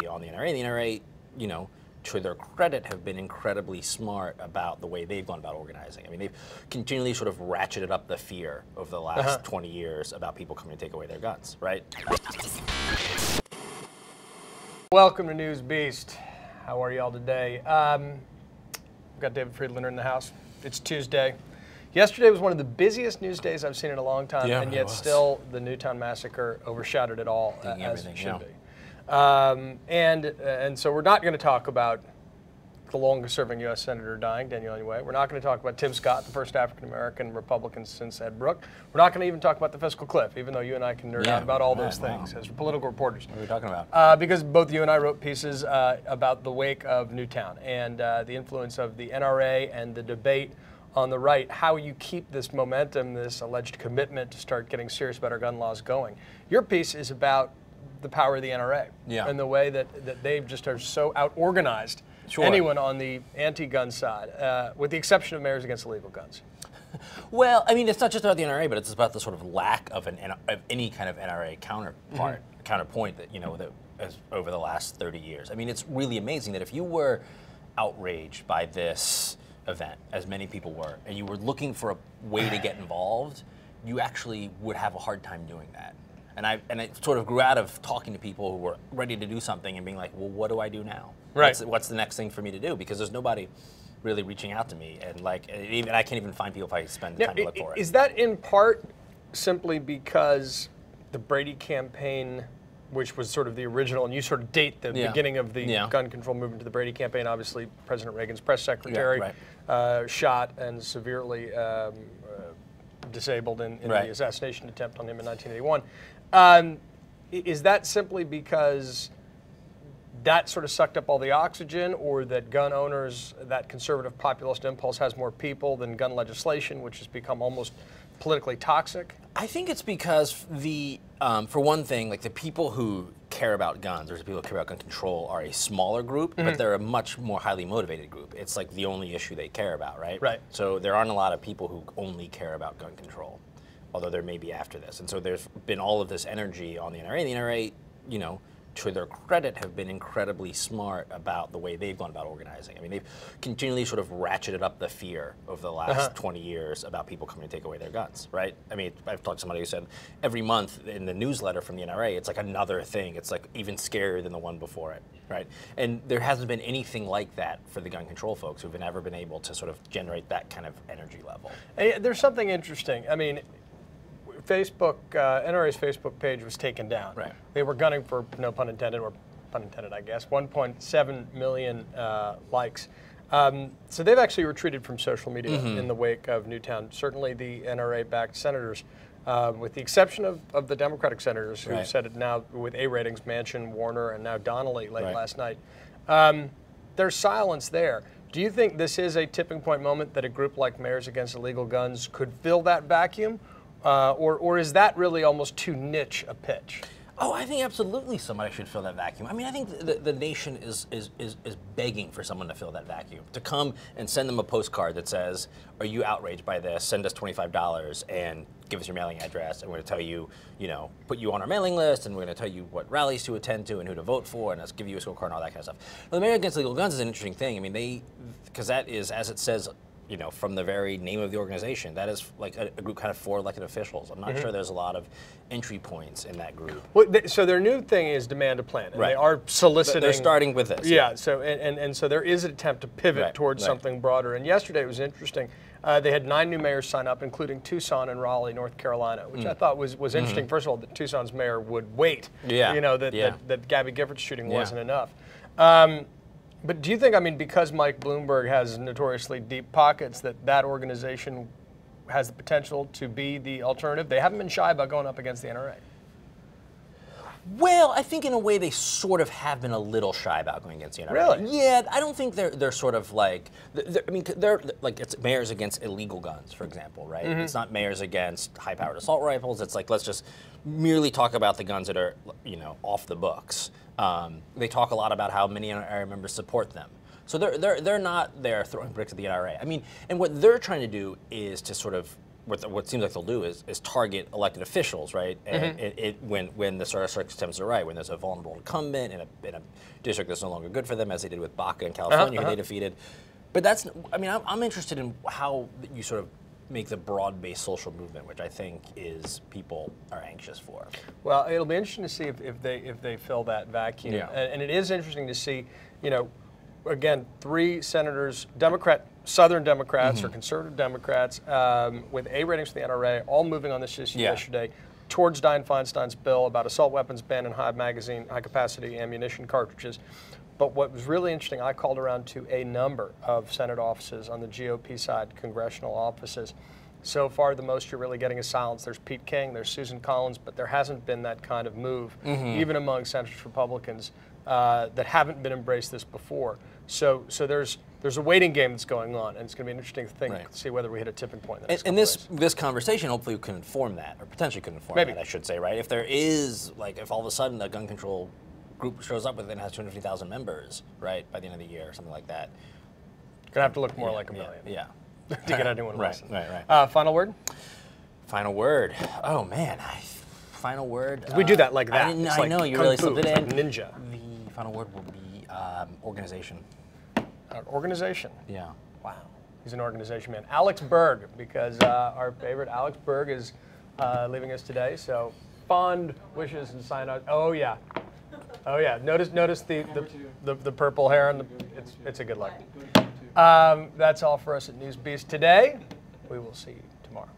on the NRA. The NRA, you know, to their credit, have been incredibly smart about the way they've gone about organizing. I mean, they've continually sort of ratcheted up the fear over the last 20 years about people coming to take away their guns, right? Welcome to News Beast. How are y'all today? We've got David Friedlander in the house. It's Tuesday. Yesterday was one of the busiest news days I've seen in a long time, and yet still the Newtown massacre overshadowed it all, as it should be. And so we're not going to talk about the longest-serving U.S. Senator dying, Daniel Inouye. We're not going to talk about Tim Scott, the first African-American Republican since Ed Brooke. We're not going to even talk about the fiscal cliff, even though you and I can nerd out about all those things as political reporters. What are we talking about? Because both you and I wrote pieces about the wake of Newtown and the influence of the NRA and the debate on the right, how you keep this momentum, this alleged commitment to start getting serious about our gun laws going. Your piece is about the power of the NRA and the way that they just are so out-organized anyone on the anti-gun side, with the exception of Mayors Against Illegal Guns. Well, I mean, it's not just about the NRA, but it's about the sort of lack of any kind of NRA counterpoint that, you know, that as over the last 30 years. I mean, it's really amazing that if you were outraged by this event, as many people were, and you were looking for a way to get involved, you actually would have a hard time doing that. And I sort of grew out of talking to people who were ready to do something and being like, well, what do I do now? Right. What's the next thing for me to do? Because there's nobody really reaching out to me, and like, even I can't even find people if I spend the time to look for it. Is that in part simply because the Brady campaign, which was sort of the original, and you sort of date the beginning of the gun control movement to the Brady campaign, obviously President Reagan's press secretary shot and severely disabled in the assassination attempt on him in 1981. Is that simply because that sort of sucked up all the oxygen, or that gun owners, that conservative populist impulse has more people than gun legislation, which has become almost politically toxic? I think it's because for one thing, like the people who care about guns, or the people who care about gun control, are a smaller group, but they're a much more highly motivated group. It's like the only issue they care about, right? Right. So there aren't a lot of people who only care about gun control, although there may be after this. And so there's been all of this energy on the NRA. The NRA, you know, to their credit, have been incredibly smart about the way they've gone about organizing. I mean, they've continually sort of ratcheted up the fear over the last 20 years about people coming to take away their guns, right? I mean, I've talked to somebody who said every month in the newsletter from the NRA, it's like another thing. It's like even scarier than the one before it, right? And there hasn't been anything like that for the gun control folks who've never been able to sort of generate that kind of energy level. And there's something interesting. I mean, Facebook, NRA's Facebook page was taken down. Right. They were gunning for, no pun intended, or pun intended, I guess, 1.7 million likes. So they've actually retreated from social media in the wake of Newtown. Certainly the NRA-backed senators, with the exception of the Democratic senators who said it now with A ratings, Manchin, Warner, and now Donnelly late last night. There's silence there. Do you think this is a tipping point moment that a group like Mayors Against Illegal Guns could fill that vacuum? Or is that really almost too niche a pitch? Oh, I think absolutely somebody should fill that vacuum. I mean, I think the nation is begging for someone to fill that vacuum, to come and send them a postcard that says, are you outraged by this? Send us $25 and give us your mailing address, and we're going to tell you, you know, put you on our mailing list, and we're going to tell you what rallies to attend to and who to vote for, and let's give you a scorecard and all that kind of stuff. Well, the Mayor Against Legal Guns is an interesting thing. I mean, because that is, as it says, you know, from the very name of the organization, that is like a group kind of for elected officials. I'm not sure there's a lot of entry points in that group. Well, so their new thing is demand a plan, and they are soliciting. They're starting with this. Yeah. So and so there is an attempt to pivot towards something broader. And yesterday it was interesting. They had 9 new mayors sign up, including Tucson and Raleigh, North Carolina, which I thought was interesting. First of all, that Tucson's mayor would wait. You know, that Gabby Giffords shooting wasn't enough. But do you think, I mean, because Mike Bloomberg has notoriously deep pockets, that organization has the potential to be the alternative? They haven't been shy about going up against the NRA. Well, I think in a way they sort of have been a little shy about going against the NRA. Really? Yeah, I don't think they're sort of like, I mean, they're like, it's mayors against illegal guns, for example, right? It's not mayors against high-powered assault rifles. It's like, let's just merely talk about the guns that are, you know, off the books. They talk a lot about how many NRA members support them. So they're not there throwing bricks at the NRA. I mean, and what they're trying to do is to sort of what seems like they'll do is target elected officials, right? And when the sort of circumstances are right, when there's a vulnerable incumbent in a district that's no longer good for them, as they did with Baca in California, who they defeated. But that's, I mean, I'm interested in how you sort of make the broad-based social movement, which I think is people are anxious for. Well, it'll be interesting to see if they fill that vacuum. Yeah. And it is interesting to see, you know, again, 3 senators, Southern Democrats or conservative Democrats, with A ratings for the NRA, all moving on this issue yesterday towards Dianne Feinstein's bill about assault weapons ban and high-capacity ammunition cartridges. But what was really interesting, I called around to a number of Senate offices on the GOP side, congressional offices. So far, the most you're really getting is silence. There's Pete King, there's Susan Collins, but there hasn't been that kind of move, even among centrist Republicans that haven't been embraced this before. So there's a waiting game that's going on, and it's going to be an interesting thing to see whether we hit a tipping point. And this conversation hopefully could inform that, or potentially could inform that, I should say, right? If there is, like, if all of a sudden the gun control group shows up with it and has 250,000 members, right, by the end of the year or something like that. Gonna have to look more like a million. Yeah. To get anyone to listen. Right. Final word? Final word. Oh man. Final word. We do that like that. I know, you really slipped it in. Ninja. The final word will be organization. Organization? Yeah. Wow. He's an organization man. Alex Berg, because our favorite Alex Berg is leaving us today. So fond wishes and sign out. Oh yeah. Oh yeah. Notice the purple hair and it's a good look. That's all for us at News Beast today. We will see you tomorrow.